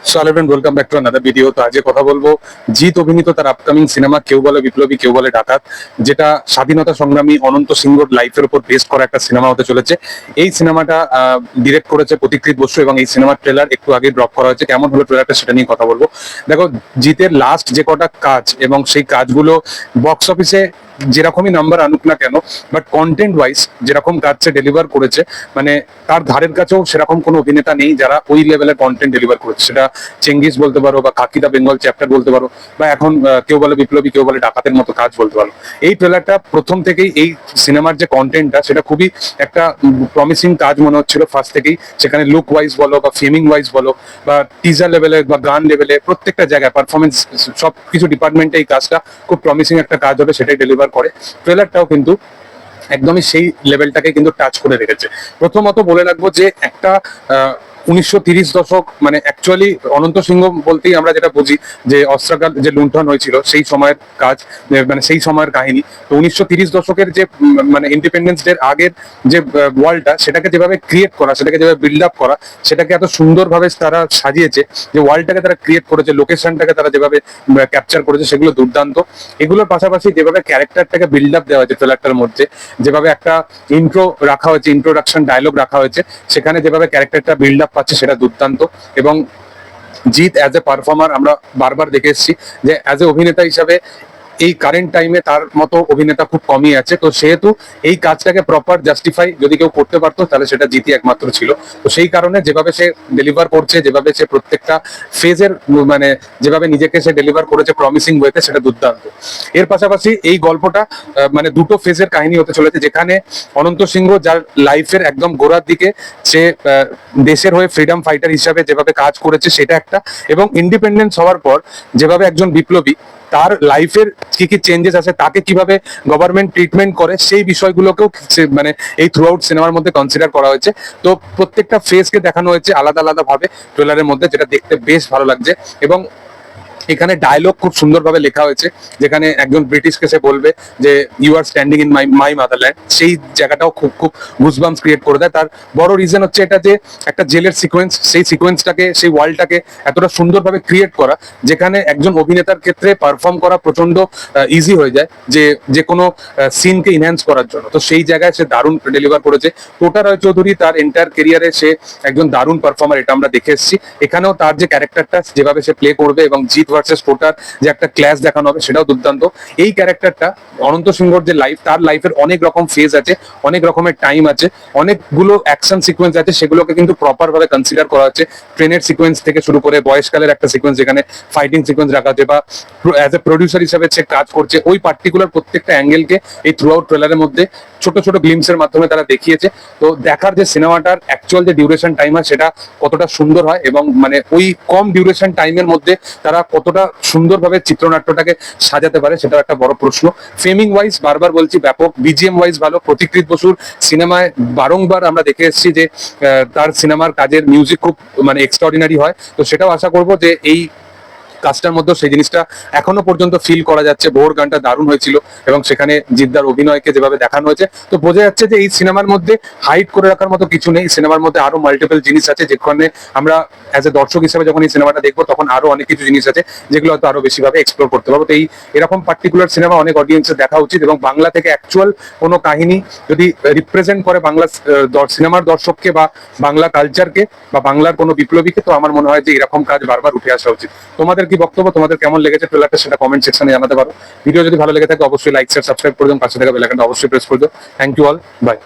So hello everyone, welcome back to another video. তো আজকে কথা বলবো জিৎ অভিনীত তার আপকামিং সিনেমা কেউ বলে বিপ্লবী কেউ বলে ডাকাত, যেটা স্বাধীনতা সংগ্রামী অনন্ত সিংহর লাইফের উপর বেস্ট করা একটা সিনেমা হতে চলেছে। এই সিনেমাটা ডিরেক্ট করেছে প্রতীকৃত বসু এবং এই সিনেমার ট্রেলার একটু আগে ড্রপ করা হয়েছে। কেমন হলো ট্রেলারটা সেটা নিয়ে কথা বলবো। দেখো, জিতের লাস্ট যে কটা কাজ এবং সেই কাজগুলো বক্স অফিসে যেরকমই নাম্বার আনুক না কেন, বাট কন্টেন্ট ওয়াইজ যেরকম কাজ সে ডেলিভার করেছে, মানে তার ধারের কাছেও সেরকম কোনো অভিনেতা নেই যারা ওই লেভেলের কন্টেন্ট ডেলিভার করেছে। সেটা চেঙ্গিস বলতে পারো, বা কাকিদা বেঙ্গল চ্যাপ্টার বলতে পারো, বা এখন কেউ বলে বিপ্লবী কেউ বলে ডাকাতের মতো কাজ বলতে পারো। এই ট্রেলারটা প্রথম থেকেই এই সিনেমার যে কন্টেন্টটা সেটা খুবই একটা প্রমিসিং কাজ মনে হচ্ছিল ফার্স্ট থেকেই। সেখানে লুক ওয়াইজ বলো বা ফেমিং ওয়াইজ বলো বা টিজার লেভেলে বা গান লেভেলে প্রত্যেকটা জায়গায় পারফরমেন্স সব কিছু ডিপার্টমেন্টে এই কাজটা খুব প্রমিসিং একটা কাজ হবে, সেটাই ডেলিভার করে। ট্রেলারটাও কিন্তু একদমই সেই লেভেলটাকে কিন্তু টাচ করে রেখেছে। প্রথমত বলে রাখবো যে একটা 1930 দশক, মানে অ্যাকচুয়ালি অনন্ত সিংহ বলতেই আমরা যেটা বুঝি যে অস্ত্রাগার যে লুণ্ঠন হয়েছিল সেই সময়ের কাজ, মানে সেই সময়ের কাহিনী। তো 1930 দশকের যে মানে ইন্ডিপেন্ডেন্স ডের আগের যে ওয়ার্ল্ডটা, সেটাকে যেভাবে ক্রিয়েট করা, সেটাকে যেভাবে বিল্ড আপ করা, সেটাকে এত সুন্দরভাবে তারা সাজিয়েছে, যে ওয়ার্ল্ডটাকে তারা ক্রিয়েট করেছে, লোকেশনটাকে তারা যেভাবে ক্যাপচার করেছে, সেগুলো দুর্দান্ত। এগুলোর পাশাপাশি যেভাবে ক্যারেক্টারটাকে বিল্ড আপ দেওয়া হয়েছে ট্রেলারটার মধ্যে, যেভাবে একটা ইন্ট্রো রাখা হয়েছে, ইন্ট্রোডাকশন ডায়লগ রাখা হয়েছে, সেখানে যেভাবে ক্যারেক্টারটা বিল্ড আপ পাচ্ছে সেটা দুর্দান্ত। এবং জিৎ অ্যাজ এ পারফর্মার আমরা বারবার দেখে এসেছি যে অ্যাজ এ অভিনেতা হিসাবে এই কারেন্ট টাইমে তার মতো অভিনেতা খুব কমই আছে। তো সেহেতু এই কাজটাকে প্রপার জাস্টিফাই যদি কেউ করতে পারতো তাহলে সেটা জিতই একমাত্র ছিল। তো সেই কারণে যেভাবে সে ডেলিভার করছে, যেভাবে সে প্রত্যেকটা ফেজের মানে যেভাবে নিজেকে সে ডেলিভার করেছে প্রমিসিং ওয়েতে, সেটা দুর্দান্ত। এর পাশাপাশি এই গল্পটা মানে দুটো ফেজের কাহিনী হতে চলেছে, যেখানে অনন্ত সিংহ যার লাইফের একদম গোড়ার দিকে সে দেশের হয়ে ফ্রিডম ফাইটার হিসাবে যেভাবে কাজ করেছে সেটা একটা, এবং ইন্ডিপেন্ডেন্স হওয়ার পর যেভাবে একজন বিপ্লবী তার লাইফের কি কি চেঞ্জেস আছে, তাকে কিভাবে গভর্নমেন্ট ট্রিটমেন্ট করে, সেই বিষয়গুলোকেও মানে এই থ্রু আউট সিনেমার মধ্যে কনসিডার করা হয়েছে। তো প্রত্যেকটা ফেজকে দেখানো হয়েছে আলাদা আলাদা ভাবে ট্রেলারের মধ্যে, যেটা দেখতে বেশ ভালো লাগছে। এবং এখানে ডায়লগ খুব সুন্দরভাবে লেখা হয়েছে, যেখানে একজন ব্রিটিশকে সে বলবে যে you are standing in my motherland, সেই জায়গাটাও খুব খুব গুজবাম্পস ক্রিয়েট করে দেয়। তার বড় রিজন হচ্ছে এটা যে একটা জেলের সিকোয়েন্স, সেই সিকোয়েন্সটাকে, সেই ওয়ার্ল্ডটাকে এতটা সুন্দরভাবে ক্রিয়েট করা, যেখানে একজন অভিনেতার ক্ষেত্রে পারফর্ম করা প্রচন্ড ইজি হয়ে যায়, যে যে কোনো সিনকে ইনহ্যান্স করার জন্য। তো সেই জায়গায় সে দারুণ ডেলিভার করেছে। টোটা রায় চৌধুরী তার এন্টায়ার কেরিয়ারে সে একজন দারুণ পারফর্মার, এটা আমরা দেখে এসেছি। এখানেও তার যে ক্যারেক্টারটা যেভাবে সে প্লে করবে এবং জিৎ ভার্সেস টোটার যে একটা ক্লাস দেখানো হবে, সেটাও দুর্দান্ত। এই ক্যারেক্টারটা অনন্ত সিংহর যে লাইফ, তার লাইফের অনেক রকম ফেজ আছে, অনেক রকমের টাইম আছে, অনেকগুলো অ্যাকশন সিকোয়েন্স আছে, সেগুলোকে কিন্তু প্রপার ভাবে কনসিডার করা হচ্ছে। ট্রেনের সিকোয়েন্স থেকে শুরু করে বয়সকালের একটা সিকোয়েন্স যেখানে ফাইটিং সিকোয়েন্স রাখা আছে, বা অ্যাজ এ প্রডিউসার হিসেবে সে কাজ করছে, ওই পার্টিকুলার প্রত্যেকটা অ্যাঙ্গেলকে এই থ্রু আউট ট্রেলারের মধ্যে ছোট ছোট গ্লিমসের মাধ্যমে তারা দেখিয়েছে। তো দেখার যে সিনেমাটার অ্যাকচুয়াল যে ডিউরেশন টাইম হয় সেটা কতটা সুন্দর হয়, এবং মানে ওই কম ডিউরেশন টাইমের মধ্যে তারা কতটা সুন্দরভাবে চিত্রনাট্যটাকে সাজাতে পারে, সেটা একটা বড় প্রশ্ন। ফেমিং ওয়াইজ বারবার বলছি ব্যাপক, বিজিএম ওয়াইজ ভালো। প্রতীকৃত বসুর সিনেমায় বারংবার আমরা দেখে এসেছি যে তার সিনেমার কাজের মিউজিক খুব মানে এক্সট্রাঅর্ডিনারি হয়। তো সেটাও আশা করবো যে এই কাজটার মধ্যে সেই জিনিসটা এখনো পর্যন্ত ফিল করা যাচ্ছে। ভোর গানটা দারুণ হয়েছিল, এবং সেখানে জিদ্দার অভিনয়কে যেভাবে দেখানো হয়েছে, তো বোঝা যাচ্ছে যে এই সিনেমার মধ্যে হাইড করে রাখার মতো কিছু নেই। সিনেমার মধ্যে আরো মাল্টিপল জিনিস আছে, যেখানে আমরা অ্যাজ এ দর্শক হিসেবে যখন এই সিনেমাটা দেখবো তখন আরো অনেক কিছু জিনিস আছে যেগুলো হয়তো আরো বেশি ভাবে এক্সপ্লোর করতে পারবো। তো এই এরকম পার্টিকুলার সিনেমা অনেক অডিয়েন্সের দেখা উচিত, এবং বাংলা থেকে অ্যাকচুয়াল কোনো কাহিনী যদি রিপ্রেজেন্ট করে বাংলা সিনেমার দর্শককে বা বাংলা কালচারকে বা বাংলার কোনো বিপ্লবীকে, তো আমার মনে হয় যে এরকম কাজ বারবার উঠে আসা উচিত। তোমাদের কি বক্তব্য, তোমাদের কেমন লেগেছে ট্রেলারটা, সেটা কমেন্ট সেকশনে জানাতে পারো। ভিডিও যদি ভালো লেগে থাকে অবশ্যই লাইক শেয়ার সাবস্ক্রাইব করে দিও, পাশে থাকা বেল আইকনটা অবশ্যই প্রেস করে দিও। Thank you all, by.